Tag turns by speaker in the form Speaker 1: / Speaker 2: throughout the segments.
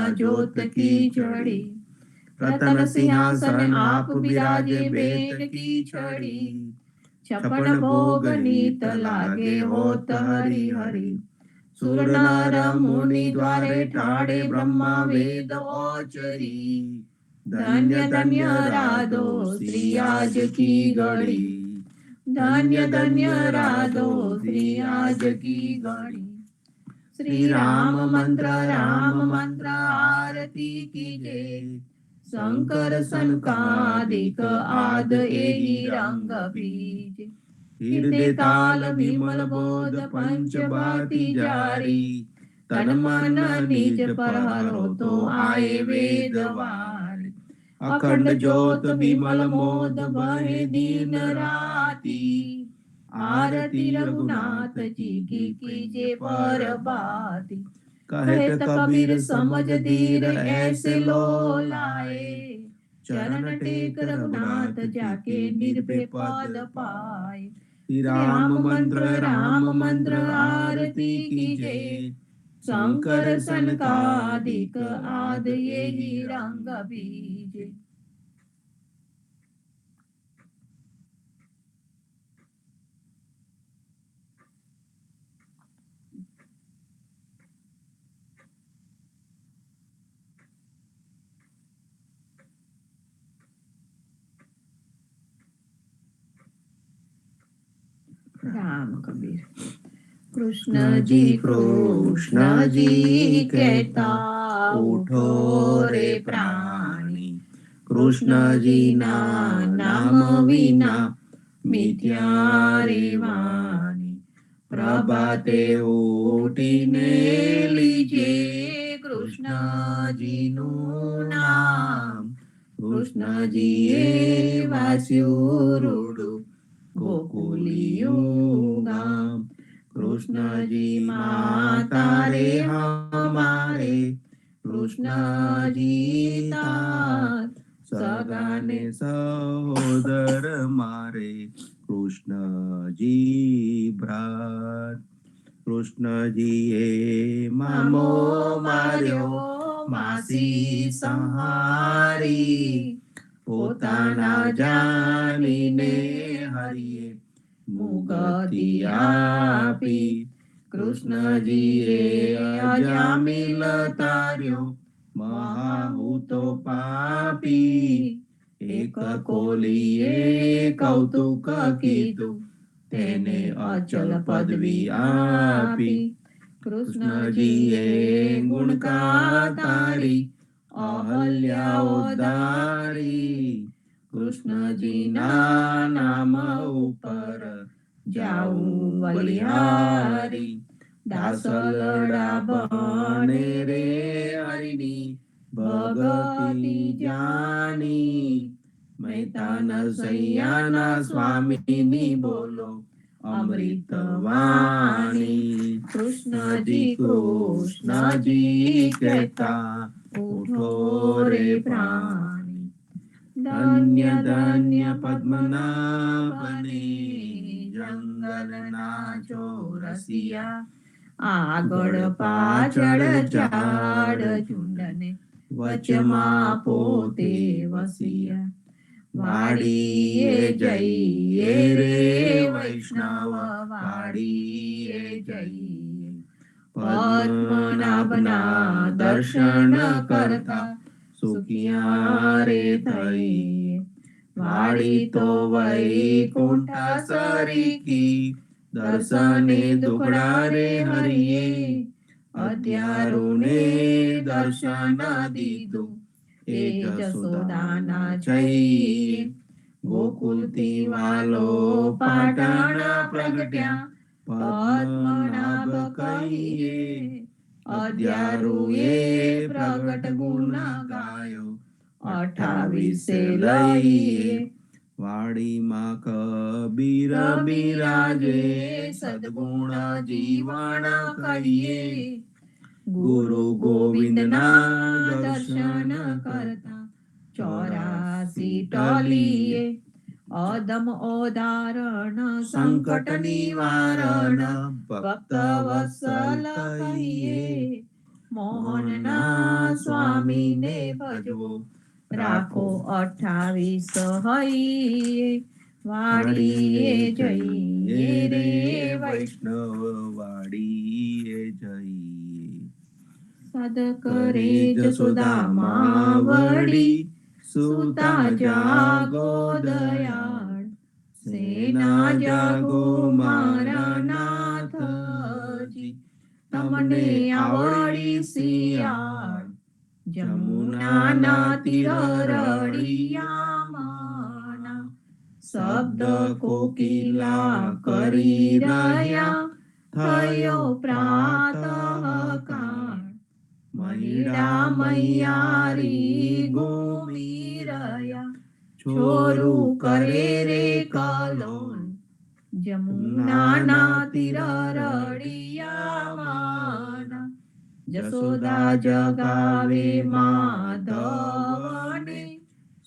Speaker 1: ज्योत की जड़ी। रतन सिंहासन आप बिराजे बेट की छड़ी। छपन भोग नीत लागे होत हरि हरि। सुर नर मुनि द्वारे ठाड़े ब्रह्मा वेद ओचरी। धन्य धन्य राधो श्री आज की घड़ी। धन्य धन्य राधो श्री आज की घड़ी। श्री राम मंत्र आरती कीजे। शंकर सनकादिक आद एहि रंग बीज। हृदय ताल विमल बोध पंच बाती जारी। तन मन निज पर हरो तो आए वेद वारी। अखंड ज्योत विमल मोद बहे दिन राती। आरती रघुनाथ जी की कीजे पर बाती। कहत कबीर समझ धीर ऐसे लो लाए। चरण टेक रघुनाथ जाके निर्भय पद पाए। राम मंत्र आरती कीजे। शंकर सनकादिक आद एहि रंग बीजे। राम कबीर। कृष्ण जी कहता उठो रे प्राणी। कृष्ण जी ना नाम विना मिथ्या रे वाणी। प्रभाते उठीने लीजे कृष्ण जी નું નામ। કૃષ્ણ જીએ વાસ્યું રૂડું ગોકુલિયું ગામ। कृष्ण जी माता रे हमारे। कृष्ण जी तात सगाने सहोदर मारे। कृष्ण जी भ्रात। कृष्ण जीए मामो मार्यो मासी संहारी। पोताना जानीने हरिए मुगति आपी। कृष्ण जीए अजामिल तार्यो महाहूतो पापी। एक कोलिए कौतुक कीधु તેને અચલ પદવી આપી। કૃષ્ણજીએ ગુણ ગાતારી અહલ્યા ઉદારી। કૃષ્ણજીના નામ ઉપર જાઉં બલિહારી। દાસલડા બને રે હરિની ભગતી જાની। મહેતાન સૈયાના સ્વામીની બોલો અમૃત વાણી। કૃષ્ણજી કહેતા ઉઠો રે પ્રાણી। ધન્ય ધન્ય પદ્મનાભને જંગલના ચોરસિયા। આગળ પાછળ ઝાડ ઝુંડને વચમાં પોતે વસિયા। વાડીએ જઈએ રે વૈષ્ણવ વાડીએ જઈએ। પદ્મનાભના દર્શન કરતા સુખિયા રે થઈએ। વાડી તો વૈકુંઠ સરીકી દર્શને દુખડા રે હરિએ। અધ્યારુને દર્શન દીધું એ જસોદાના છઈએ। ગોકુલથી વાલો પાટણ પ્રગટ્યા પદ્મનાભ કહીએ। અધ્યારુએ પ્રગટ ગુણ ગાયો 28 લઈએ। વાડીમાં કબીર બિરાજે સદગુણ જીવન કહીએ। ગુરુ ગોવિંદના દર્શન કરતા 84 ટલીએ। અદમ ઓદારણ સંકટ નિવારણ ભક્ત વત્સલ કહીએ। મોહનના સ્વામી સ્વામીને ભજવો, રાખો 28 હૈયે, વાડીએ જઈએ રે વૈષ્ણવ વાડીએ જઈએ. સદ કરે જશોદામાં વળી, સુતા જાગો દયાળ, સેના જાગો મારા નાથજી, તમને આવડી શિયાળ, જમુનાના તીર રળિયામણા, શબ્દ કોકિલા કરી રહ્યા, થયો પ્રાતઃ કાળ, મહિડા મૈયારી ઘૂમી રહ્યા, છોરું કરે રે કલોલ, જમુનાના તીર રળિયામણા, જશોદા જગાવે માધવને,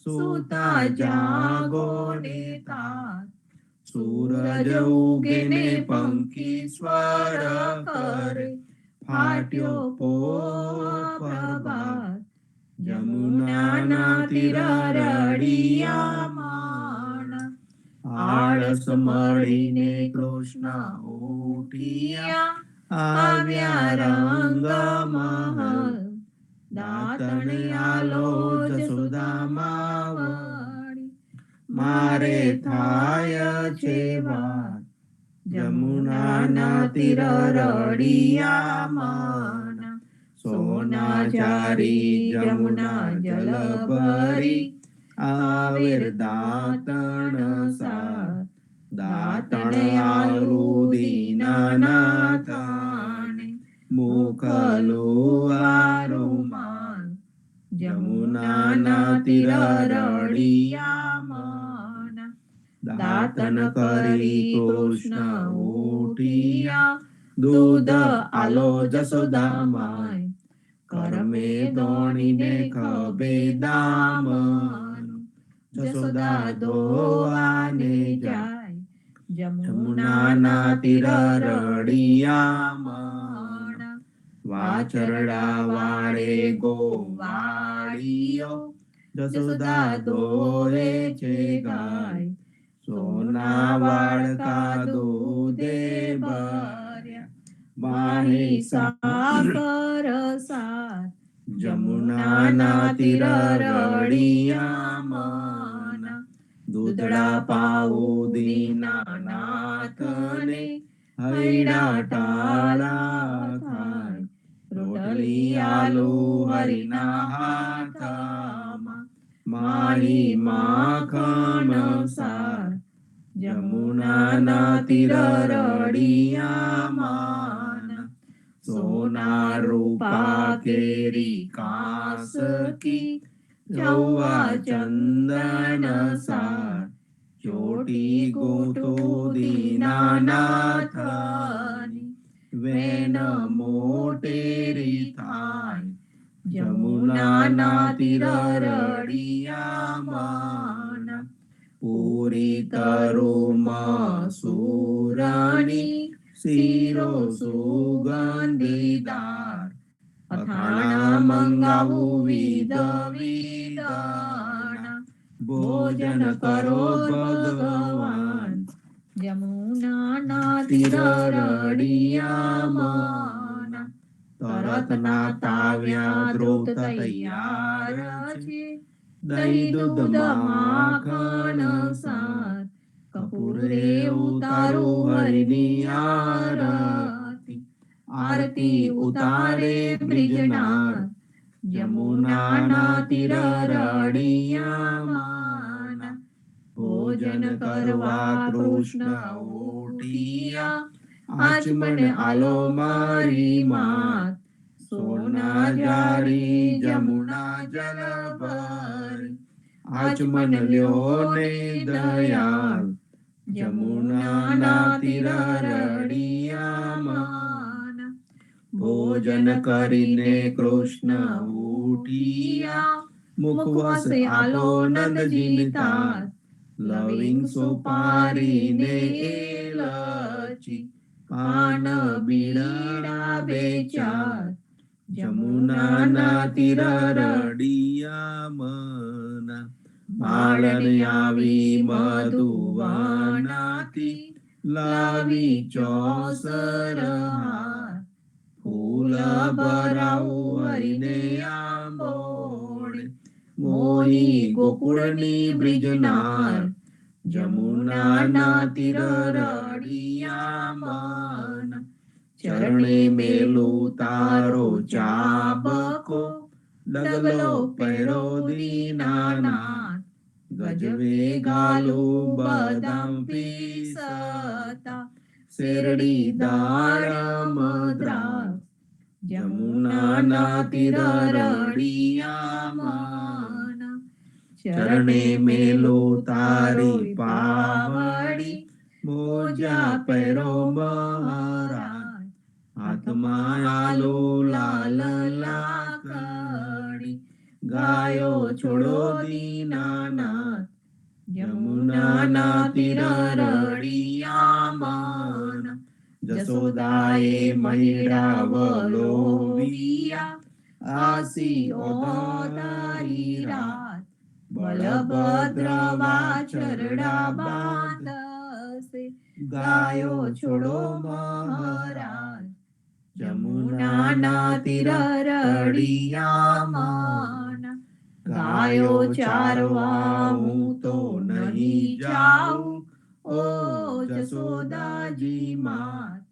Speaker 1: સુતા જાગો ને તાત, સૂરજ ઉગે ને પંખી સ્વર કરે, ફાટ્યો પ્રભાત, જમુનાના તીર રળિયામણા, આળસ મળીને કૃષ્ણ ઉઠ્યા, આવ્યા રંગ મહલ, દાતણે આલો જશોદામાં વળી, મારે થાય છે વાત, જમુનાના તીર રળિયામણા, સોના જારી જમુના જલ ભરી, આવેર દાતણ સાથ, દાતણે આલું દીનાનાથાને, મોકલો આરુમાલ, જમુનાના તીર રળિયામણા, દાતન કરી કૃષ્ણ ઉઠ્યા, દૂધ આલો જશોદામાય, કરમે દોણીને ખભે દામન, જશોદા દોવાને જાય, જમુનાના તીર રળિયામણા, વાછરડા વાળે ગોવાળીઓ, જશોદા દોરે છે ગાય, સોના વાળકા દૂધે ભર્યા, માહી સાકર સાર, જમુનાના તીર રળિયામણા, દૂધડા પાઉં દીનાનાથને, હૈડા ટાળા થાય, રોટલી આલુ હરિના હાથમાં, માહી માખણ સાર, જમુનાના તીર રળિયામણા, સોના રૂપા કેરી કાંસકી, ચૌવા ચંદન સાર, ચોટી ગોતો દીનાનાથની, વેન મોટેરી થાય, જમુનાના તીર રળિયામણા, પૂરી તરુમાં સુરાણી, શીરો સુગંધીદાર, અથાણા મંગાવું વિધ વિધના, ભોજન કરો ભગવાન, જમુનાના તીર રળિયામણા, તરત ના તાવ્યા દ્રુત તૈયાર છે, દહીં દૂધ માખણ સાર, કપૂર રે ઉતારું હરિની આરતી, આરતી ઉતારે બ્રિજનાથ, જમુનાના તીર રળિયામણા, ભોજન કરવા કૃષ્ણ ઉઠ્યા, આચમન આલો મારી માત, સોના જારી જમુના જલ ભરી, આચમન લ્યો ને દયાલ, જમુનાના તીર રળિયામણા, ભોજન કરીને કૃષ્ણ ઉઠ્યા, મુખવાસે આલો નંદજી તાત, લવિંગ સોપારીને એલચી, પાન બીડા બે ચાર, જમુનાના તીર રડિયામના માળન આવી મધુવનાથી લાવી ચોસર હાર ફૂલ ભરાવું હરીને આંબોળે મોહી ગોકુળની બ્રિજનાર જમુનાના તીર રડિયામના ચરણે મેલું તારો ચાબકો ડગલો પહેરો દીનાનાથ ગજવે ગાલું બદામ પીસતા શેરડી દાડમ દ્રાક્ષ જમુનાના તીર રડિયામના ચરણે મેલું તારી પાવડી મોજા પહેરો મહારાજ હાથમાં આલો લાલ લાકડી ગાયો છોડો દીનાનાથ જમુનાના તીર રડિયામના જસોદાએ મહિડા વલોવિયા આસી ઓદારી રાત બલભદ્ર વાછરડા બાંધશે ગાયો છોડો મહારાજ જમુનાના તીર રડિયામના ગાયો ચારવા હું તો નહીં જાઉં ઓ જસોદાજી માત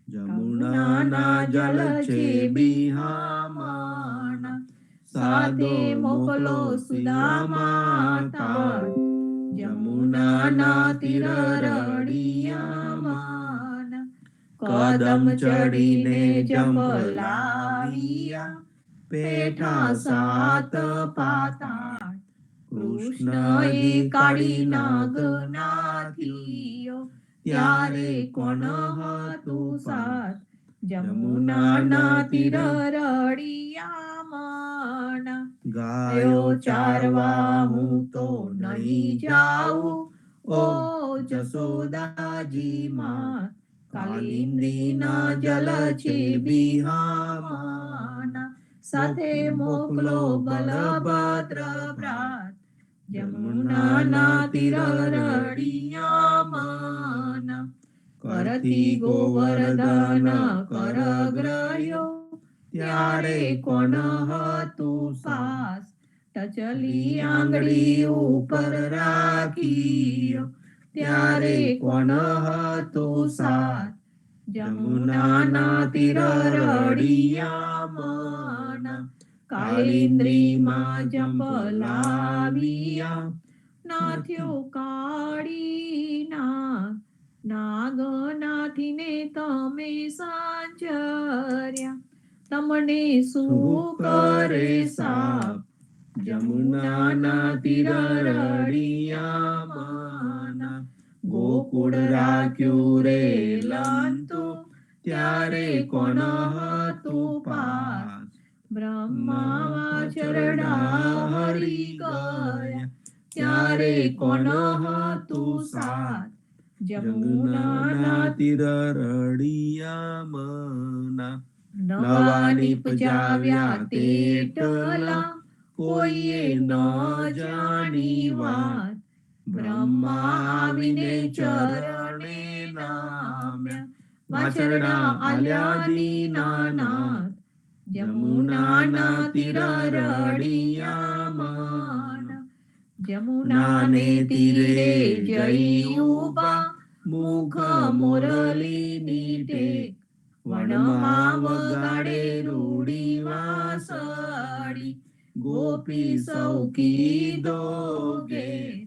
Speaker 1: જમુનાના જલ છે બિહામણા સાદે મોકલો સુદામા તાર જમુનાના તીર રડિયામના કદમ ચડીને જંબલાવ્યા પેઠા સાત પાતાળ કૃષ્ણએ કાળી નાગનાથીઓ ત્યારે કોણ હતું સાથ જમુનાના તીર રડિયામના ગાયો ચારવા હું તો નહીં જાઉં ઓ જસોદાજી માં કાલિંદીના જલ છે બિહામણા સાથે મોકલો બલભદ્ર ભ્રાત જમુનાના તીર રડિયામના કરથી ગોવર્ધન કરગ્રહ્યો ત્યારે કોણ હતું સાસ ટચલી આંગળી ઉપર રાખીયો ત્યારે કોણ હતું સાથ જમુનાના તીર રડિયામના કાલિંદ્રીમાં જંબલાવ્યા નાથ્યો કાળીના નાગનાથીને તમે સાંજર્યા તમને શું કરે સાપ જમુનાના તીર રડિયામના ગોકુળ રાખ્યું રે લંતુ ત્યારે કોણ હતું પાસ બ્રહ્મા વાછરડા હરી ગયા ત્યારે કોણ હતું સાથ જમુનાના તીર રડિયામના નવા નિપજાવ્યા તેટલા કોઈએ ન જાણી વાત બ્રહ્મા આવીને ચરણે નામ્યા વાછરડા આલ્યા દીનાનાથ જમુનાના તીર રડિયામના જમુનાને તીરે જઈ ઉભા મુખ મોરલીની ટેક વનમાં વગાડે રૂડી વાસળી ગોપી સૌ કીધો ગે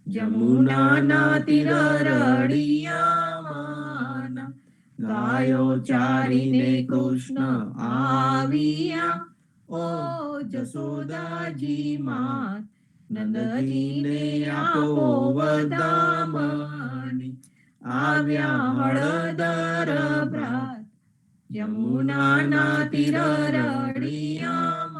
Speaker 1: જમુનાના તીર રડિયામના ગાયો ચારીને કૃષ્ણ આવ્યા ઓ જસોદાજી માત નંદજીને આપો વધામણી આવ્યા હળદર ભ્રાત જમુનાના તીર રડિયામના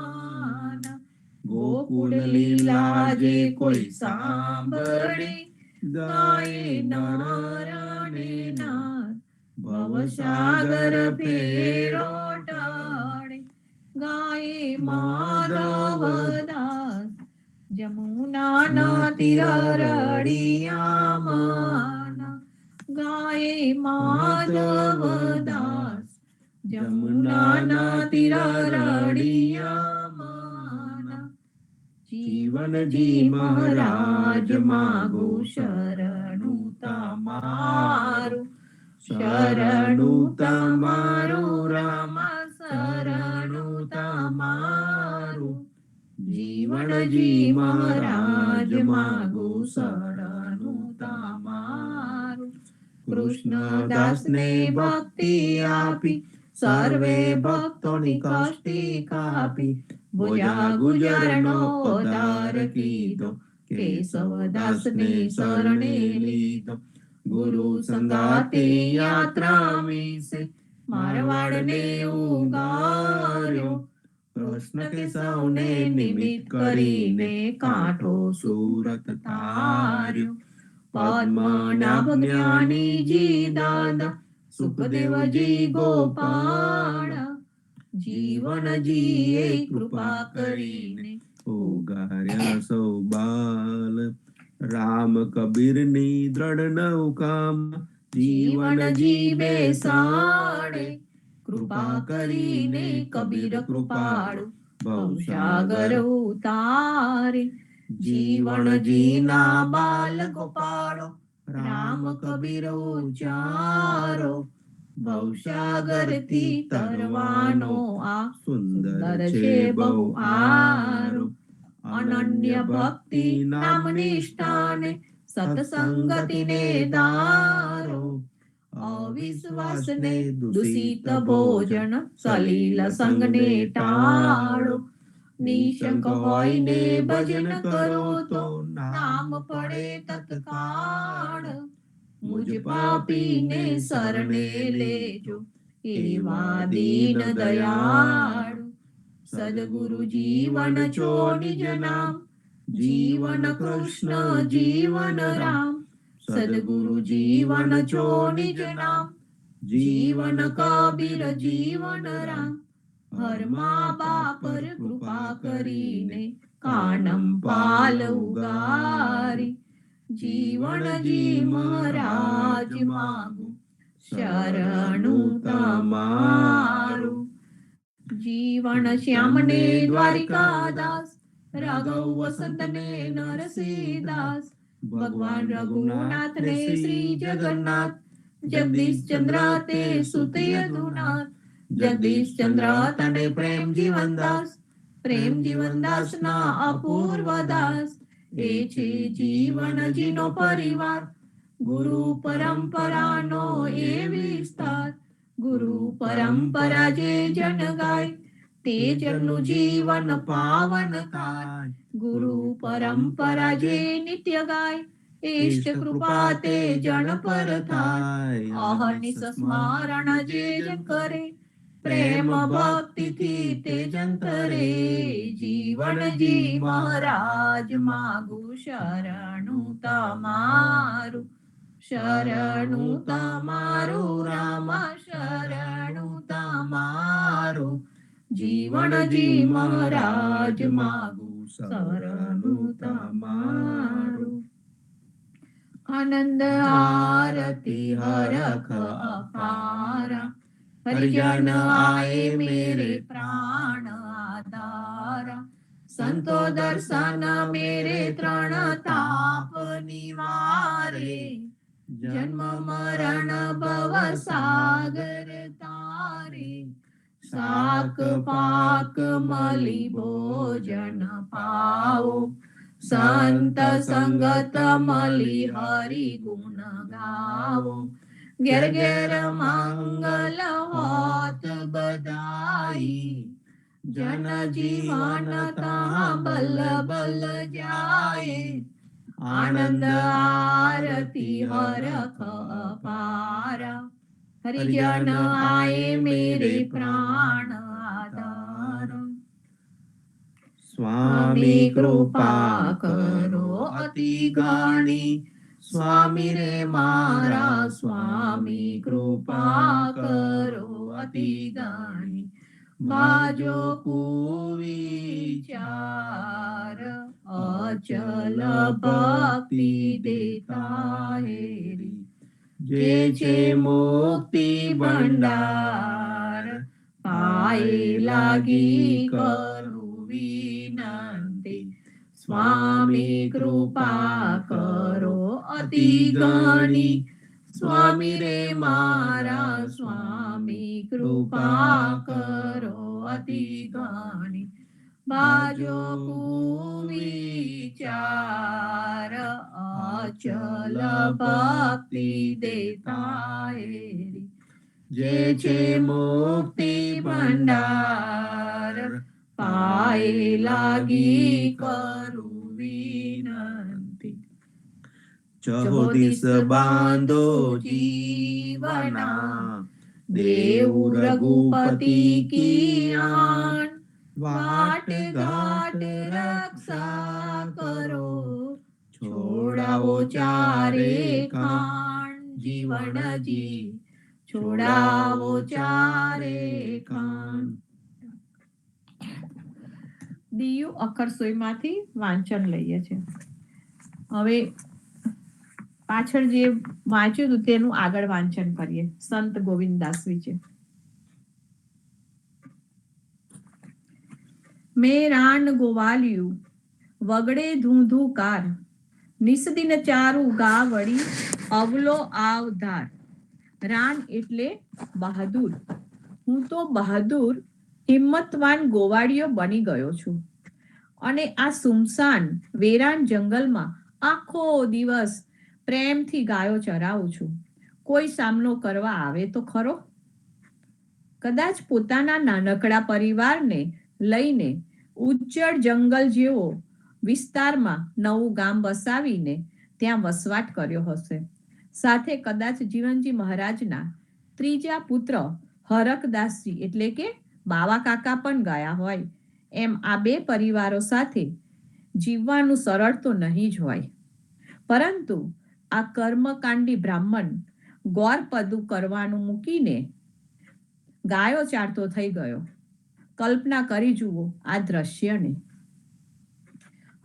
Speaker 1: ગોકુળ લીલા જે કોઈ સાંભળે ગાય નારણે નાથ ભવસાગર ફેરો ટાળે માધવદાસ જમુનાના તીર રળિયામણ ગાય માધવદાસ જમુનાના તીર રળિયામણ જીવનજી મહારાજ માગું શરણું તમારું શરણું તમારું રામ શરણું તમારું જીવનજી મહારાજ માગું શરણું તમારું કૃષ્ણદાસ ને ભક્તિ આપી સર્વે ભક્તોની કષ્ટી કાપી બોજા ગુજરનો ઉદ્ધાર કીધો કેશવદાસ ને શરણે લીધો ગુરુ સંગાતે યાત્રા વિશે મારવાડ ને ઉગાર્યો કૃષ્ણ કે સૌને નિમિત્ત કરીને કાંઠો સુરત તાર્યો પદ્મનાભ જ્ઞાનીજી દાદા સુખદેવજી ગોપાળ જીવનજીએ કૃપા કરીને ઉગાર્યા સૌ બાલ રામ કબીરની દ્રઢ નૌકામાં જીવનજી બેસાડે કૃપા કરીને કબીર કૃપાળુ ભવસાગર ઉતારે જીવનજીના બાલ ગોપાળો રામ કબીર ઉચારો ભવસાગર થી તરવાનો આ સુંદર છે બહુ આરો અનન્ય ભક્તિ નામ નિષ્ઠાને સત્સંગતિને દારો અવિશ્વાસને દૂષિત ભોજન સલીલ સંગને ટાળો નિશંક હોઈને ભજન કરો તો નામ પડે તત્કાળ મુજ પાપીને શરણે લેજો એવા દીન દયાળુ સદગુરુ જીવન છો નિજ નામ જીવન કૃષ્ણ જીવન રામ સદગુરુ જીવન છો નિજ નામ જીવન કબીર જીવન રામ હર મા બાપ પર કૃપા કરીને કાનમ પાલ ઉગારી જીવનજી મહારાજ માગું શરણું તમારું જીવન શ્યામને દ્વારિકાદાસ રાઘવ વસંતને નરસિંહદાસ ભગવાન રઘુનાથને શ્રી જગન્નાથ જગદીશ ચંદ્ર તે સુત યદુનાથ જગદીશ ચંદ્ર તને પ્રેમ જીવનદાસ ના અપૂર્વ દાસ એ છે જીવનજીનો પરિવાર ગુરુ પરંપરાનો એ વિસ્તાર ગુરુ પરંપરા જે જન ગાય તે જનનું જીવન પાવન થાય ગુરુ પરંપરા જે નિત્ય ગાય ઇષ્ટ કૃપા તે જન પર થાય અહર્નિશ સ્મરણ જે જન કરે પ્રેમ ભક્તિ થી તે જંતરે જીવનજી મહારાજ માગું શરણું તમારું રામ શરણું તમારું જીવનજી મહારાજ માગું શરણું તમારું આનંદ આરતી હરખ અપારા હરિજન આए मेरे प्राण आधारा संतो दर्शन मेरे तृण ताप निवारे जन्म मरण भव सागर तारे साक पाक मली भोजन पाओ संत संगत मली हरि गुण गाओ घेर घेर मंगल होत बधाई जन जीवन तहाँ बल बल जाए आनंद आरती हरख अपारा हरिजन आए मेरे प्राण आधार स्वामी कृपा करो अति गाणी स्वामी रे मारा स्वामी कृपा करो अति गाणी બાજો કુવિચાર અચલ ભક્તિ દેતા હેરી જે છે મુક્તિ ભંડાર પાયે લાગી કરું વિનંતી સ્વામી કૃપા કરો અતિ ગણી સ્વામી રે મારા સ્વામી કૃપા કરો અતિ ગણી બાજો કુવિચાર અચલ ભક્તિ દેતા હેરી જે છે મુક્તિ ભંડાર પાયે લાગી કરું વિનંતી ચહોદીસ બાંધો જીવના દેવ રઘુપતિ કી આન વાટ ઘાટ રક્ષા કરો છોડાવો ચારે ખાન જીવનજી છોડાવો ચારે ખાન. દિયુ અખરસોઈમાંથી વાંચન લઈએ છે. હવે પાછળ જે વાંચ્યું હતું તેનું આગળ વાંચન કરીએ. સંત ગોવિંદદાસ વિશે. મેં રાન ગોવાલ્યું વગડે ધૂંધુકાર નિસદિન ચારું ગા વળી અવલો આવધાર. રાન એટલે બહાદુર. હું તો બહાદુર હિંમતવાન ગોવાળિયો બની ગયો છું અને આ સુમસાન વેરાન જંગલમાં આખો દિવસ પ્રેમથી ગાયો ચરાવું છું. કોઈ સામનો કરવા આવે તો ખરો. કદાચ પોતાના નાનકડા પરિવારને લઈને ઉજ્જડ જંગલ જેવો વિસ્તારમાં નવું ગામ વસાવીને ત્યાં વસવાટ કર્યો હશે. સાથે કદાચ જીવનજી મહારાજના ત્રીજા પુત્ર હરકદાસજી એટલે કે બાવા કાકા પણ ગયા હોય. એમ આ બે પરિવારો સાથે જીવવાનું સરળ તો નહીં જ હોય. પરંતુ આ કર્મકાંડી બ્રાહ્મણ ગોરપદું કરવાનું મૂકીને ગાયો ચારતો થઈ ગયો. કલ્પના કરી જુઓ આ દ્રશ્યને.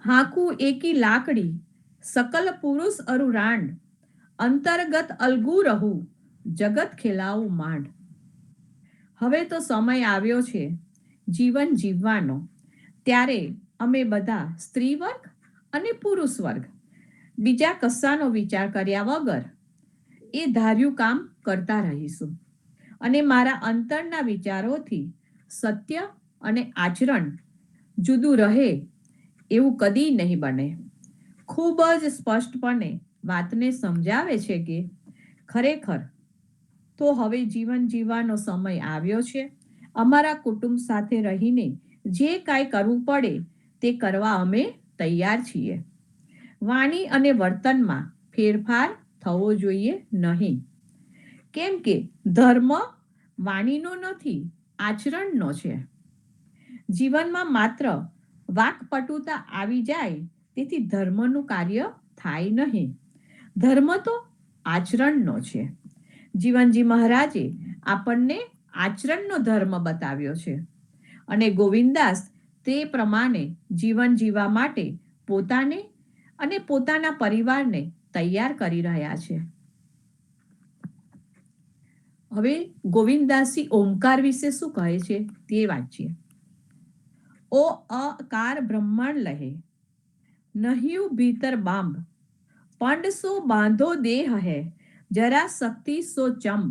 Speaker 1: હાકુ એકી લાકડી સકલ પુરુષ અરુ રાંડ અંતર્ગત અલગુ રહું જગત ખેલાવું માંડ. હવે તો સમય આવ્યો છે જીવન જીવવાનો. ત્યારે અમે બધા સ્ત્રી વર્ગ અને પુરુષ વર્ગ બીજા કશાનો વિચાર કર્યા વગર એ ધાર્યું કામ કરતા રહીશું. અને મારા અંતરના વિચારોથી સત્ય અને આચરણ જુદું રહે એવું કદી નહીં બને. ખૂબ જ સ્પષ્ટપણે વાતને સમજાવે છે કે ખરેખર તો હવે જીવન જીવવાનો સમય આવ્યો છે. અમારા કુટુંબ સાથે રહીને જે કાંઈ કરવું પડે તે કરવા અમે તૈયાર છીએ. વાણી અને વર્તનમાં ફેરફાર થવો જોઈએ નહીં. કેમ કે ધર્મ વાણીનો નથી આચરણનો છે. જીવનમાં માત્ર વાકપટુતા આવી જાય તેથી ધર્મનું કાર્ય થાય નહીં. ધર્મ તો આચરણનો છે. જીવનજી મહારાજે આપણને આચરણનો ધર્મ બતાવ્યો છે અને ગોવિંદાસ તે પ્રમાણે જીવન જીવવા માટે પોતાને અને પોતાના પરિવારને તૈયાર કરી રહ્યા છે. હવે ગોવિંદાસજી ઓમકાર વિશે શું કહે છે તે વાંચીએ. ઓ અકાર બ્રહ્માંડ લહે નહિયું ભીતર બાંબ પંડ સો બાંધો દેહ હે જરા શક્તિ સો ચંબ.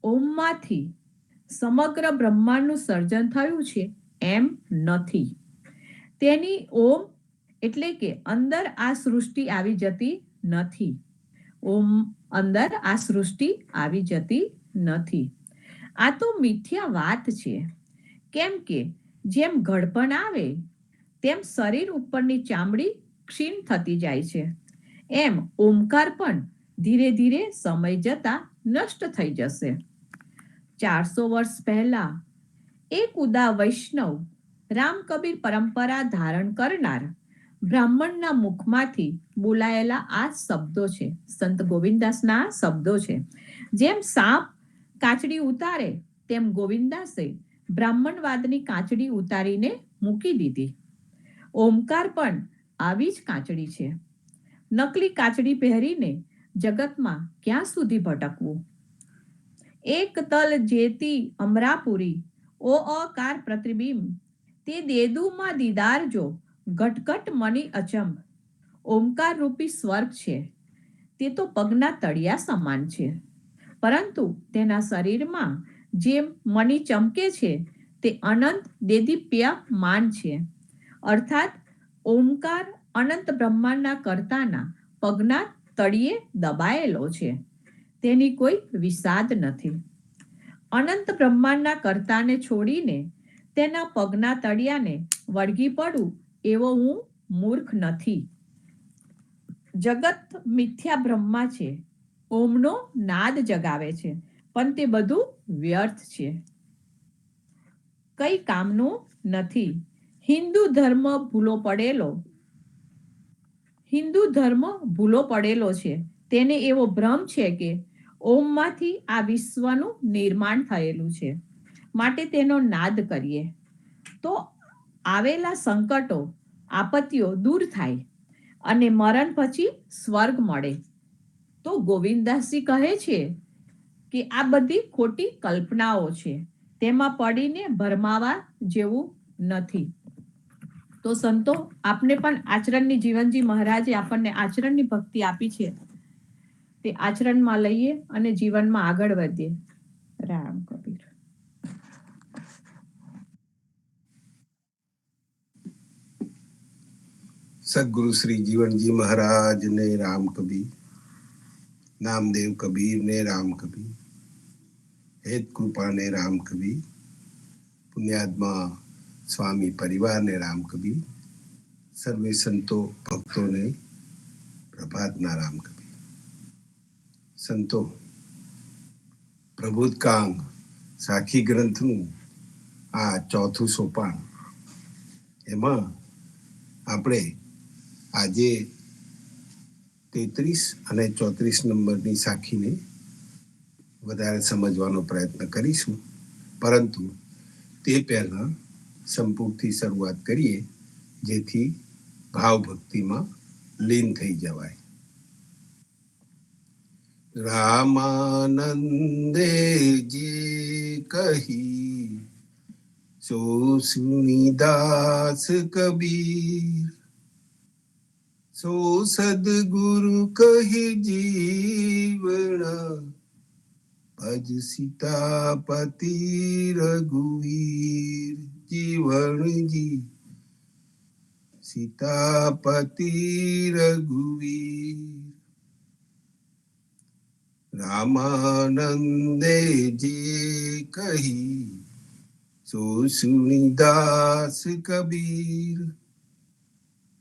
Speaker 1: ઓમમાંથી સમગ્ર બ્રહ્માંડનું સર્જન થયું છે એમ નથી. તેની ઓમ એટલે કે અંદર આ સૃષ્ટિ આવી જતી નથી. ઓમ અંદર આ સૃષ્ટિ આવી જતી નથી. આ તો મિથ્યા વાત છે. કેમ કે જેમ ઘડપણ આવે તેમ શરીર ઉપરની ચામડી ક્ષીણ થતી જાય છે એમ ઓમકાર પણ ધીરે ધીરે સમય જતા નષ્ટ થઈ જશે. 400 વર્ષ પહેલા એક ઉદા વૈષ્ણવ રામકબીર પરંપરા ધારણ કરનાર બ્રાહ્મણના મુખમાંથી બોલાયેલા આ શબ્દો છે. સંત ગોવિંદાસના આ શબ્દો છે. જેમ સાપ કાચડી ઉતારે તેમ ગોવિંદાસે બ્રાહ્મણવાદની કાચડી ઉતારીને મૂકી દીધી. ઓમકાર પણ આવી જ કાચડી છે. નકલી કાચડી પહેરીને જગતમાં ક્યાં સુધી ભટકવું? એક તલ જેતી અમરાપુરી, ઓ અકાર પ્રતિબિંબ, તે દેદુમાં દીદાર જો, ઘટઘટ મની અચંબ. ઓમકાર રૂપી સ્વર્ગ છે, તે તો પગના તળિયા સમાન છે, પરંતુ તેના શરીરમાં જે મણી ચમકે છે તે અનંત દેદીપ્યમાન છે. અર્થાત ઓમકાર અનંત બ્રહ્માંડના કર્તાના પગના તળિયે દબાયેલો છે, તેની કોઈ વિસાદ નથી. અનંત બ્રહ્માંડના કર્તાને છોડીને તેના પગના તળિયાને વળગી પડું એવો હું મૂર્ખ નથી. જગત મિથ્યા બ્રહ્મા છે, ઓમનો નાદ જગાવે છે, પણ તે બધું વ્યર્થ છે, કઈ કામનું નથી. હિન્દુ ધર્મ ભૂલો પડેલો છે. તેને એવો ભ્રમ છે કે ઓમમાંથી આ વિશ્વનું નિર્માણ થયેલું છે, માટે તેનો નાદ કરીએ તો આવેલા સંકટો આપત્તિઓ દૂર થાય અને મરણ પછી સ્વર્ગ મળે. તો ગોવિંદાસજી કહે છે કે આ બધી ખોટી કલ્પનાઓ છે, તેમાં પડીને ભરમાવા જેવું નથી. તો સંતો, આપને પણ આચરણની જીવનજી મહારાજે આપણને આચરણની ભક્તિ આપી છે, તે આચરણમાં લઈએ અને જીવનમાં આગળ વધીએ. રામ કબીર.
Speaker 2: સદગુરુ શ્રી જીવનજી મહારાજ ને રામ કબીર, નામદેવ કબીર ને રામ કબીર, હેત કૃપા ને રામ કબીર, પુણ્યાત્મા સ્વામી પરિવાર ને રામ કબીર, સર્વે સંતો ભક્તોને પ્રભાતના રામ કબીર. સંતો, પ્રબોધકાંગ સાખી ગ્રંથનું આ ચોથું સોપાન, એમાં આપણે આજે 33 અને 34 નંબરની સાખીને વધારે સમજવાનો પ્રયત્ન કરીશું, પરંતુ તે પહેલા સંપૂર્ણથી શરૂઆત કરીએ, જેથી ભાવ ભક્તિમાં લીન થઈ જવાય. રામાનંદે જે કહી સો સુનિદાસ કબીર, સો સદગુરુ કહી જીવણ, ભજ સીતાપતિ રઘુવીર. જીવણજી સીતાપતિ રઘુવીર. રામાનંદે જે કહી સો સુનિદાસ કબીર,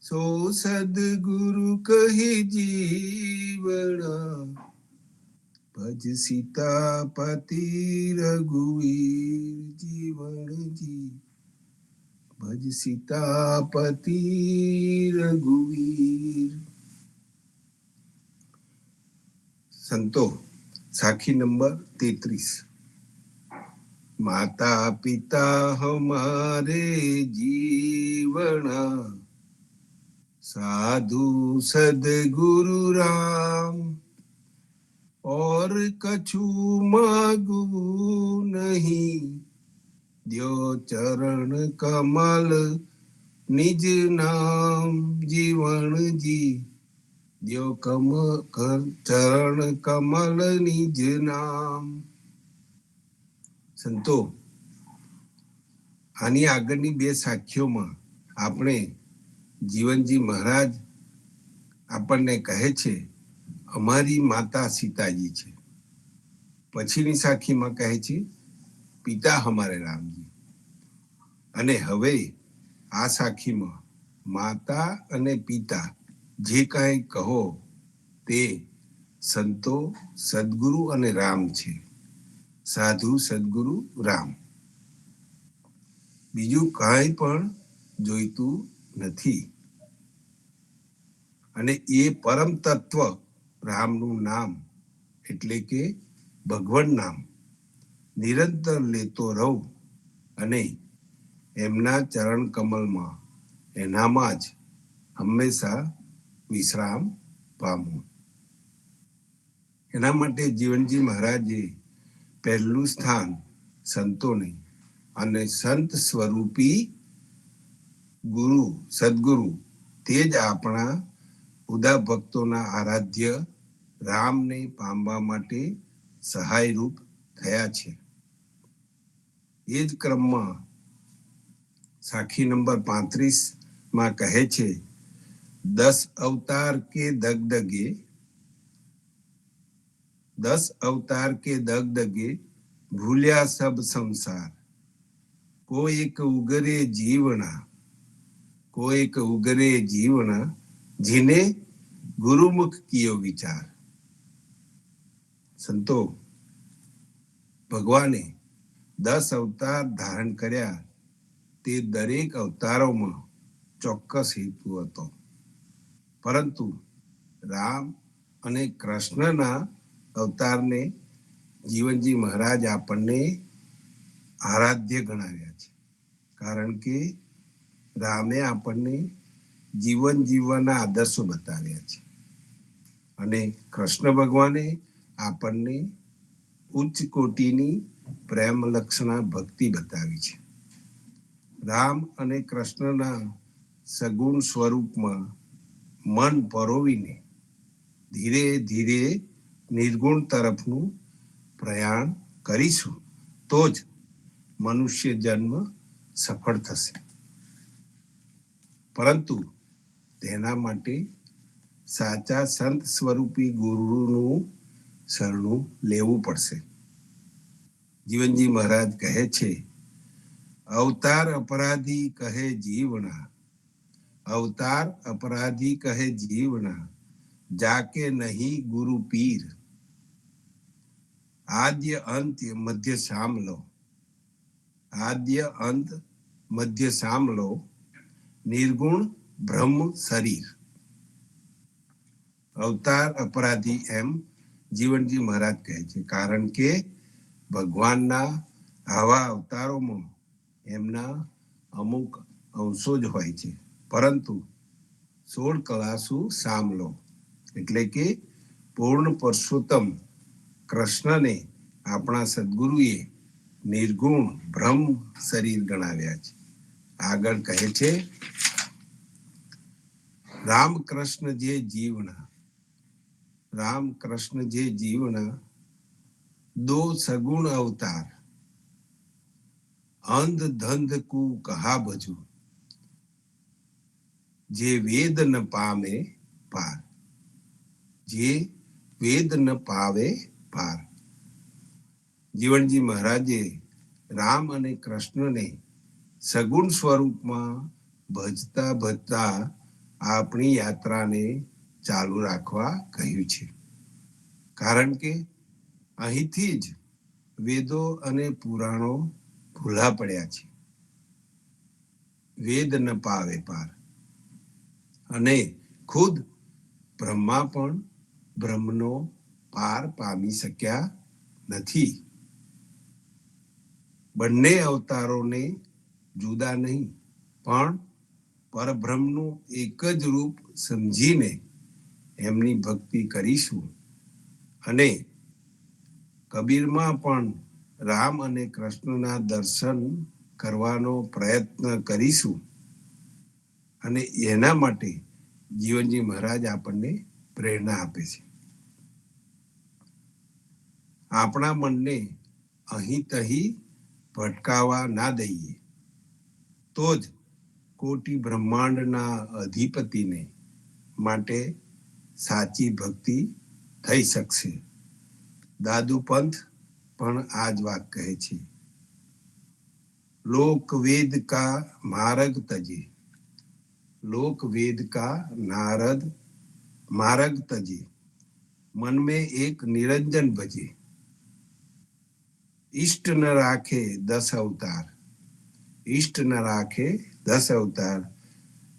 Speaker 2: સો સદગુરુ કહી જીવણ, ભજ સીતાપતિ રઘુવીર. જીવણજી ભજ સીતાપતિ રઘુવીર. સંતો, સાખી નંબર 33. માતા પિતા હમારે જીવન, साधु सदगुरु राम, और कछु मागू नहीं, द्यो चरण कमल निज नाम. जीवन जी द्यो चरण कमल निज नाम. संतो, આની આગળની બે સાખીઓમાં આપણે જીવનજી મહારાજ આપણને કહે છે અમારી માતા સીતાજી છે. પછીની સાખીમાં કહે છે પિતા હમારે રામજી. અને હવે આ સાખીમાં માતા અને પિતા જે કાંઈ કહો તે સંતો, સદગુરુ અને રામ છે. સાધુ સદગુરુ રામ, બીજું કાંઈ પણ જોઈતું નથી. અને એ પરમ તત્વ રામનું નામ એટલે કે ભગવાન નામ નિરંતર લેતો રહું અને એમના ચરણ કમલમાં એનામાં જ હંમેશા વિશ્રામ પામવું. એના માટે જીવનજી મહારાજે પહેલું સ્થાન સંતોને અને સંત સ્વરૂપી ગુરુ સદગુરુ તે જ આપણા ઉદા ભક્તોના આરાધ્ય રામને પામવા માટે સહાયરૂપ થયા છે. એ જ ક્રમમાં સાખી નંબર 35 કહે છે, 10 અવતાર કે દગદગે 10 અવતાર કે દગદગે ભૂલ્યા સબ સંસાર, કો એક ઉગરે જીવના જીને ગુરુમુખ કિયો વિચાર. સંતો, ભગવાને 10 અવતાર ધારણ કર્યા તે દરેક અવતારોમાં ચોક્કસ હેતુ હતો, પરંતુ રામ અને કૃષ્ણના અવતારને જીવનજી મહારાજ આપણને આરાધ્ય ગણાવ્યા છે. કારણ કે રામે આપણને જીવન જીવવાના આદર્શો બતાવ્યા છે અને કૃષ્ણ ભગવાને આપણને ઉચ્ચ કોટીની પ્રેમ લક્ષણા ભક્તિ બતાવી છે. રામ અને કૃષ્ણના સગુણ સ્વરૂપમાં મન પરોવીને ધીરે ધીરે નિર્ગુણ તરફનું પ્રયાણ કરીશું તો જ મનુષ્ય જન્મ સફળ થશે. પરંતુ તેના માટે સાચા સંત સ્વરૂપી ગુરુનું શરણું લેવું પડશે. જીવનજી મહારાજ કહે છે, અવતાર અપરાધી કહે જીવના, અવતાર અપરાધી કહે જીવના, જાકે નહીં ગુરુ પીર, આદ્ય અંત્ય મધ્ય સામલો, આદ્ય અંત મધ્ય સામલો, નિર્ગુણ બ્રહ્મ શરીર. અવતાર અપરાધી એમ જીવનજી મહારાજ કહે છે, કારણ કે ભગવાનના આવા અવતારોમાં એમના અમુક અંશો જ હોય છે, પરંતુ 16 કળાસુ સામલો એટલે કે પૂર્ણ પુરુષોત્તમ કૃષ્ણને આપણા સદગુરુએ નિર્ગુણ બ્રહ્મ શરીર ગણાવ્યા છે. આગળ કહે છે, રામ કૃષ્ણ જે જીવના, રામ કૃષ્ણ જે જીવના, દો સગુણ અવતાર, અંધ ધંધ કુ કહા ભજુ, જે વેદ ન પામે પાર, જે વેદ ન પાવે પાર. જીવનજી મહારાજે રામ અને કૃષ્ણને સગુણ સ્વરૂપમાં ભજતા ભજતા આપણી યાત્રાને ચાલુ રાખવા કહ્યું છે. કારણ કે અહીંથી જ વેદો અને પુરાણો ભૂલા પડ્યા છે. વેદ ન પાવે પાર, અને ખુદ બ્રહ્મા પણ બ્રહ્મનો પાર પામી શક્યા નથી. બંને અવતારોને જુદા નહીં પણ પરબ્રહ્મનું એક જ રૂપ સમજીને એમની ભક્તિ કરીશું અને કબીરમાં પણ રામ અને કૃષ્ણના દર્શન કરવાનો પ્રયત્ન કરીશું. અને એના માટે જીવનજી મહારાજ આપણને પ્રેરણા આપે છે. આપણા મનને અહીં તહીં ભટકાવા ના દઈએ તો જ કોટી બ્રહ્માંડના અધિપતિને માટે સાચી ભક્તિ થઈ શકશે. દાદુ પંથ પણ આ જ વાત કહે છે, લોક વેદ કા માર્ગ તજે, लोक वेद का नारद मार्ग तजे, मन में एक निरंजन भजे, इष्ट न राखे 10 अवतार, इष्ट न राखे 10 अवतार,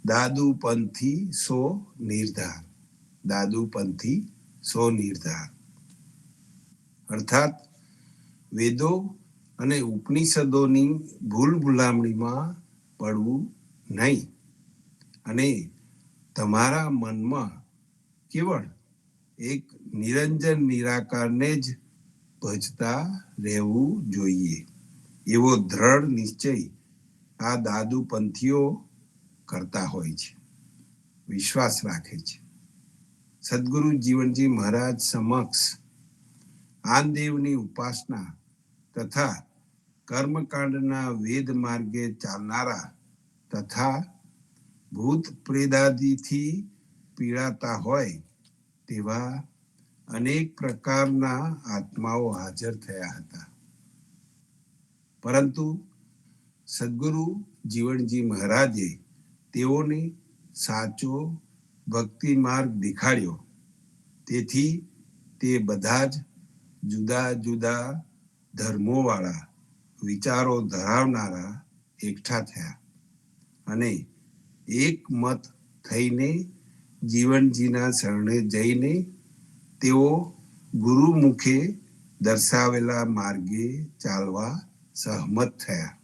Speaker 2: दादू पंथी सो निर्धार, दादू पंथी सो निर्धार. अर्थात वेदों અને ઉપનિષદોની ભૂલ ભૂલામણીમાં પડવું નહીં અને તમારા મનમાં કેવળ એક નિરંજન નિરાકારને જ ભજતા રહેવું જોઈએ. એવો દ્રઢ નિશ્ચય આ દાદુ પંથીઓ કરતા હોય છે, વિશ્વાસ રાખે છે. સદગુરુ જીવનજી મહારાજ સમક્ષ આનદેવની ઉપાસના તથા કર્મકાંડના વેદ માર્ગે ચાલનારા તથા ભૂત પ્રેતાદિથી પીડાતા હોય તેવા અનેક પ્રકારના આત્માઓ હાજર થયા હતા. પરંતુ સદગુરુ જીવનજી મહારાજે તેઓને સાચો ભક્તિ માર્ગ દેખાડ્યો. તેથી તે બધા જ જુદા જુદા ધર્મોવાળા વિચારો ધરાવનારા એકઠા થયા અને એક મત થઈને જીવનજીના શરણે જઈને તેઓ ગુરુ મુખે દર્શાવેલા માર્ગે ચાલવા સહમત થયા.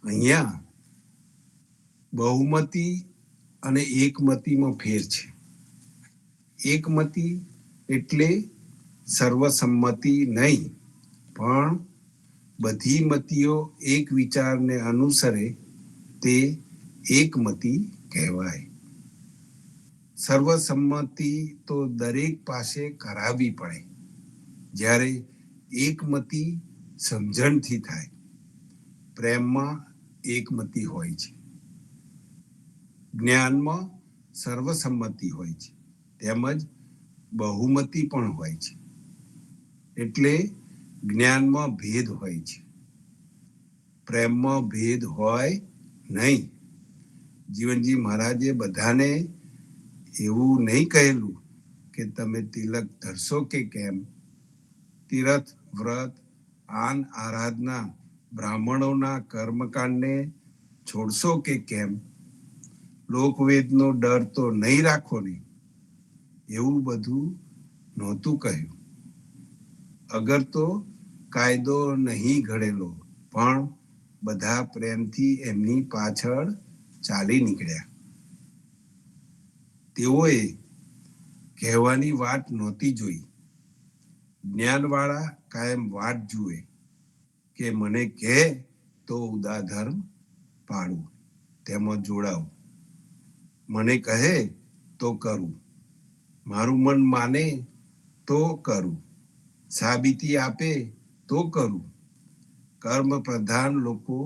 Speaker 2: અહીંયા બહુમતી અને એકમતીમાં ફેર છે. એકમતી એટલે સર્વસંમતિ નહીં, પણ બધી મતીઓ એક વિચારને અનુસરે તે એકમતી કહેવાય. સર્વસંમતિ તો દરેક પાસે કરાવવી પડે, જ્યારે એકમતી સમજણથી થાય. પ્રેમમાં એકમતી હોય છે, જ્ઞાનમાં સર્વસંમતિ હોય છે, તેમજ બહુમતી પણ હોય છે. એટલે જ્ઞાનમાં ભેદ હોય છે, પ્રેમમાં ભેદ હોય નહીં. જીવનજી મહારાજે બધાને એવું નહીં કહેલું કે તમે તિલક ધરશો કે કેમ, તીરથ વ્રત આન આરાધના બ્રાહ્મણોના કર્મકાંડને છોડશો કે કેમ, લોકવેદનો ડર તો નહીં રાખો ને, એવું બધું નહોતું કહ્યું. અગર તો કાયદો નહીં ઘડેલો, પણ બધા પ્રેમથી એમની પાછળ ચાલી નીકળ્યા. તેઓએ કહેવાની વાત નહોતી જોઈ. જ્ઞાનવાળા કાયમ વાટ જુએ કે મને કહે તો ઉદાધર્મ પાડું, તેમાં જોડાવું, મને કહે તો કરું, મારું મન માને તો કરું, સાબિતી આપે તો કરું. કર્મ પ્રધાન લોકો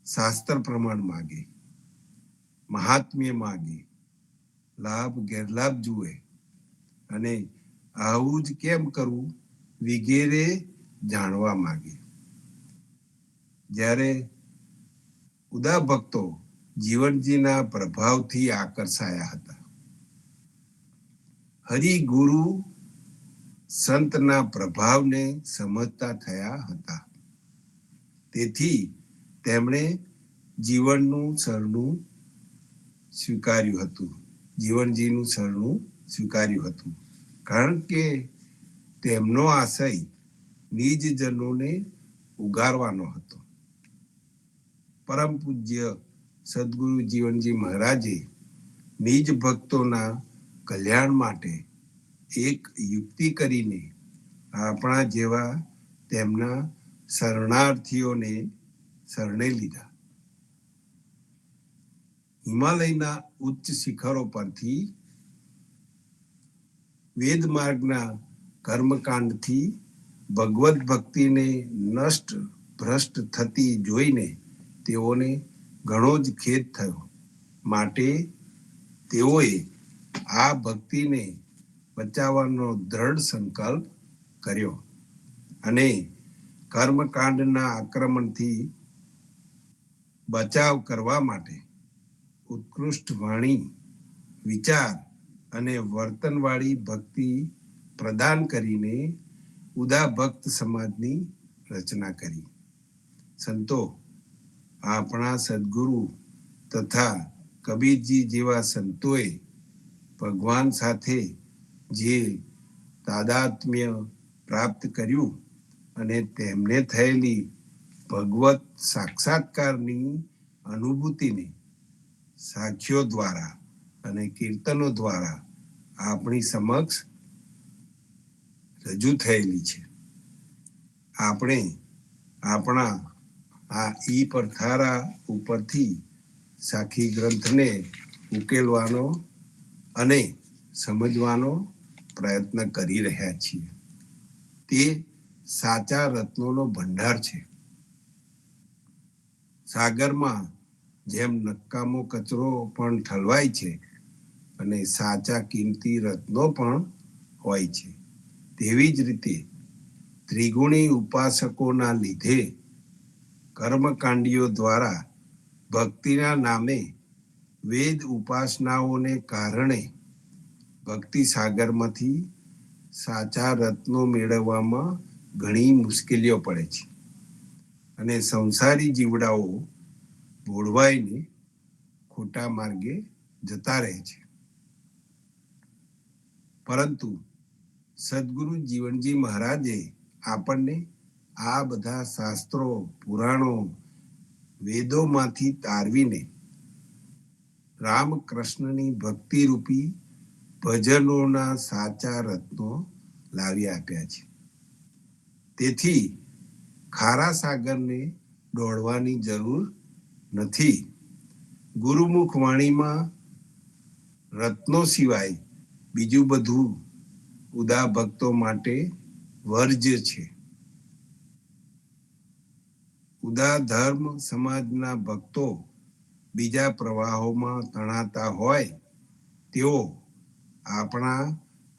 Speaker 2: શાસ્ત્ર પ્રમાણ માગે, મહાત્મ્ય માગે, લાભ ગેરલાભ જુએ અને આવું જ કેમ કરવું વગેરે જાણવા માગે. જ્યારે ઉદા ભક્તો જીવનજીના પ્રભાવથી આકર્ષાયા હતા. હરિગુરુ સંતના પ્રભાવને સમજતા થયા હતા. તેથી તેમણે જીવનનું સરણું સ્વીકાર્યું હતું, જીવનજીનું સરણું સ્વીકાર્યું હતું. કારણ કે તેમનો આશય નિજજનોને ઉગારવાનો હતો. પરમ પૂજ્ય સદગુરુ જીવનજી મહારાજે નિજ ભક્તોના કલ્યાણ માટે એક યુક્તિ કરીને આપણા જેવા તેમના શરણાર્થીઓને શરણે લીધા. હિમાલયના ઉચ્ચ શિખરો પરથી વેદ માર્ગના કર્મકાંડથી ભગવત ભક્તિને નષ્ટ ભ્રષ્ટ થતી જોઈને તેઓને ઘણો જ ખેદ થયો. માટે તેઓએ આ ભક્તિને બચાવવાનો દ્રઢ સંકલ્પ કર્યો અને કર્મકાંડના આક્રમણથી બચાવ કરવા માટે ઉત્કૃષ્ટ વાણી, વિચાર અને વર્તનવાળી ભક્તિ પ્રદાન કરીને ઉદા ભક્ત સમાજની રચના કરી. સંતો આપણા સદગુરુ તથા કબીરજી જેવા સંતોએ ભગવાન સાથે જે તાદાત્મ્ય પ્રાપ્ત કર્યું અને તેમને થયેલી ભગવત સાક્ષાત્કારની અનુભૂતિને સાખીઓ દ્વારા અને કીર્તનો દ્વારા આપણી સમક્ષ રજૂ થયેલી છે. આપણે આપણા આ ઈ પરથારા ઉપરથી સાખી ગ્રંથને ઉકેલવાનો અને સમજવાનો પ્રયત્ન કરી રહ્યા છીએ. તે સાચા રત્નોનો ભંડાર છે. સાગરમાં જેમ નકામો કચરો પણ ઠલવાય છે અને સાચા કિંમતી રત્નો પણ હોય છે, તેવી જ રીતે ત્રિગુણી ઉપાસકોના લીધે કર્મકાંડીઓ દ્વારા ભક્તિના નામે વેદ ઉપાસનાઓને કારણે ભક્તિ સાગરમાંથી સાચા રત્નો મેળવવામાં ઘણી મુશ્કેલીઓ પડે છે અને સંસારી જીવડાઓ ભોળવાઈને ખોટા માર્ગે જતા રહે છે. પરંતુ સદગુરુ જીવનજી મહારાજે આપણને આ બધા શાસ્ત્રો, પુરાણો, વેદોમાંથી તારવીને રામકૃષ્ણની ભક્તિરૂપી ભજનોના સાચા રત્નો લાવી આપ્યા છે. તેથી ખારા સાગરને દોડવાની જરૂર નથી. ગુરુમુખ વાણીમાં રત્નો સિવાય બીજું બધું ઉદા ભક્તો માટે વર્જ છે. ઉદા ધર્મ સમાજના ભક્તો બીજા પ્રવાહોમાં તણાતા હોય તેઓ આપણા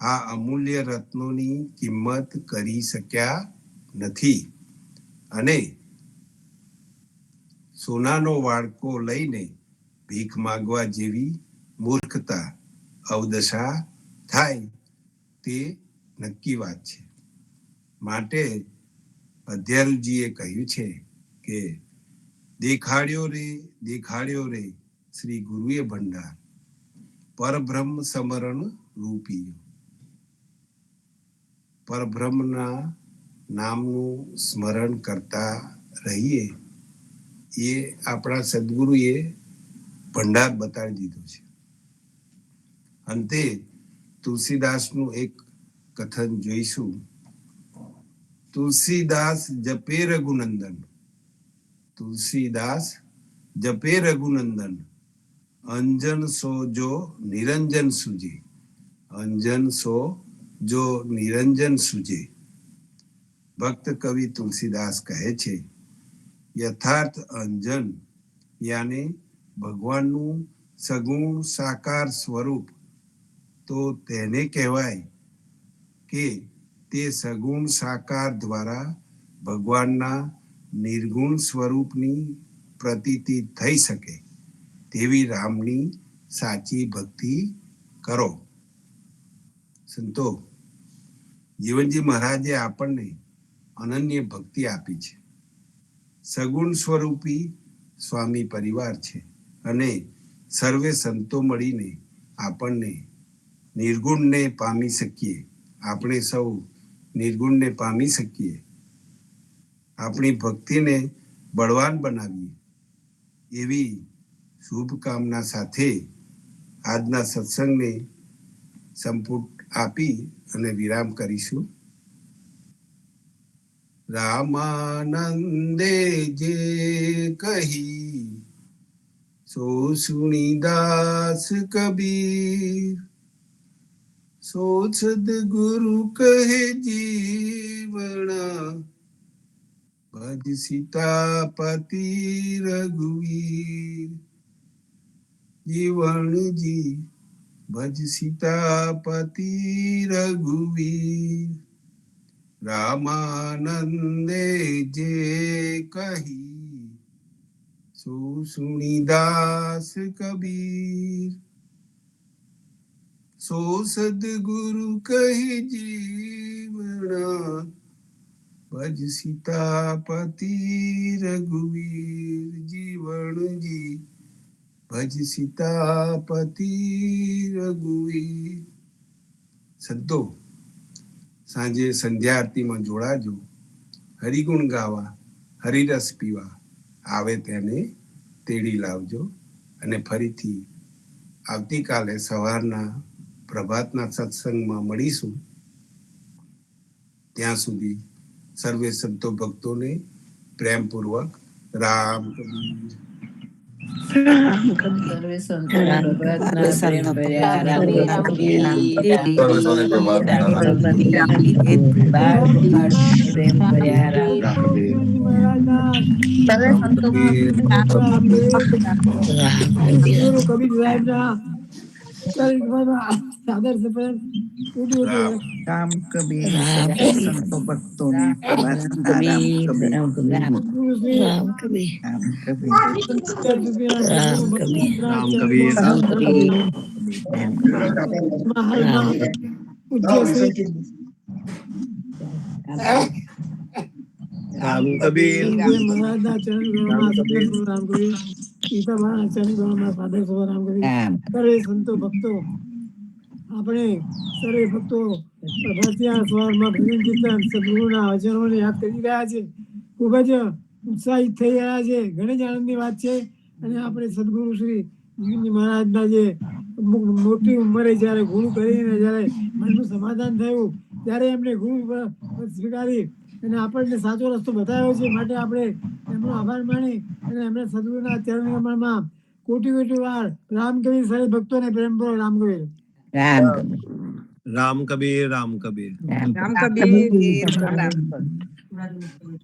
Speaker 2: આ અમૂલ્ય રત્નોની કિંમત કરી શક્યા નથી અને સોનાનો વાડકો લઈને ભીખ માગવા જેવી મૂર્ખતા અવદશા થાય તે નક્કી વાત છે. માટે અધ્યારુજીએ કહ્યું છે કે દેખાડ્યો રે શ્રી ગુરુએ ભંડાર, પરબ્રહ્મ સમરણ રૂપી. પરબ્રહ્મના નામનું સ્મરણ કરતા રહીએ એ આપણા સદગુરુએ ભંડાર બતાવી દીધો છે. અંતે તુલસીદાસનું એક કથન જોઈશું. તુલસીદાસ જપે રઘુનંદન, તુલસીદાસ જપે રઘુનંદન, અંજન સો જો નિરંજન સુજે, અંજન સો જો નિરંજન સુજે. ભક્ત કવિ તુલસીદાસ કહે છે, યથાર્થ અંજન યાને ભગવાનનું સગુણ સાકાર સ્વરૂપ તો તેને કહેવાય કે તે સગુણ સાકાર દ્વારા ભગવાનના નિર્ગુણ સ્વરૂપની પ્રતીતિ થઈ શકે તેવી રામની સાચી ભક્તિ કરો. સંતો, જીવનજી મહારાજે આપણને અનન્ય ભક્તિ આપી છે. સગુણ સ્વરૂપી સ્વામી પરિવાર છે અને સર્વે સંતો મળીને આપણને નિર્ગુણને પામી શકીએ. આપણે સૌ નિર્ગુણને પામી શકીએ. આપણી ભક્તિને બળવાન બનાવીએ એવી શુભકામના સાથે આજના સત્સંગને સંપુટ આપી અને વિરામ કરીશું. રામાનંદે જે કહી સો સુણીદાસ કબીર, સો સદગુરુ કહે જીવણા, ભજ સીતાપતિ રઘુવીર. જીવણજી ભજ સીતાપતિ રઘુવીર. રામાનંદે જે કહી સો સુણીદાસ કબીર, સો સદગુરુ કહે જીવણા, ભજ સીતાપતિ રઘુવીર. જીવણજી ભજ સીતાપતિ રઘુવીર. સંતો, સાંજે સંધ્યા આરતીમાં જોડાજો હરિગુણ ગાવા, હરિરસ પીવા આવે તેને તેડી લાવજો. અને ફરીથી આવતીકાલે સવારના પ્રભાતના સત્સંગમાં મળીશું. ત્યાં સુધી સર્વે સંતો ભક્તોને પ્રેમપૂર્વક રામ કબીર.
Speaker 1: સર્વે સંતોને ભગવાનના પ્રેમ ભર્યા રામ કબીર. બાળ ગોપાળને પ્રેમ ભર્યા રામ કબીર.
Speaker 3: સર્વે સંતોમાં
Speaker 4: ગુરુ કબીર સાહેબના આદર્શ પ્રેમ
Speaker 3: રામ કબીર સર્વે સંતો ભક્તોને પ્રભાતના રામ કબીર
Speaker 4: ગુરુ શ્રી
Speaker 3: રામ કબીર રામ કબીર
Speaker 4: રામ કબીર હાલમાં પૂજ્ય શ્રી
Speaker 2: રામ કબીર.
Speaker 4: મહારાજના ચરણ ગણમાં સદગુરુ રામ કબીર સીતાબાના ચરણ ગણમાં સાદર સભા રામ કબીર. સર્વે સંતો ભક્તો આપણે સર્વે ભક્તો પ્રભાતિયા સવારમાં ભજન કીર્તન સદગુરુના વચનોને યાદ કરી રહ્યા છે. ખૂબ જ ઉત્સાહિત થઈ રહ્યા છે. ઘણી જ આનંદની વાત છે. અને આપણે સદગુરુ શ્રી જીવનજી મહારાજના જે મોટી ઉંમરે જ્યારે ગુરુ કરીને જ્યારે મનનું સમાધાન થયું ત્યારે એમને ગુરુ સ્વીકારી અને આપણને સાચો રસ્તો બતાવ્યો છે. માટે આપણે એમનો આભાર માની અને એમને સદગુરુના ચરણ કમળમાં કોટી કોટી વાર રામ કબીર સર્વે ભક્તોને પ્રેમ કરો રામ કબીર.
Speaker 3: રામ કબીર
Speaker 5: રામ કબીર રામ કબીર
Speaker 3: રામ કબીર
Speaker 5: રામ કબીર.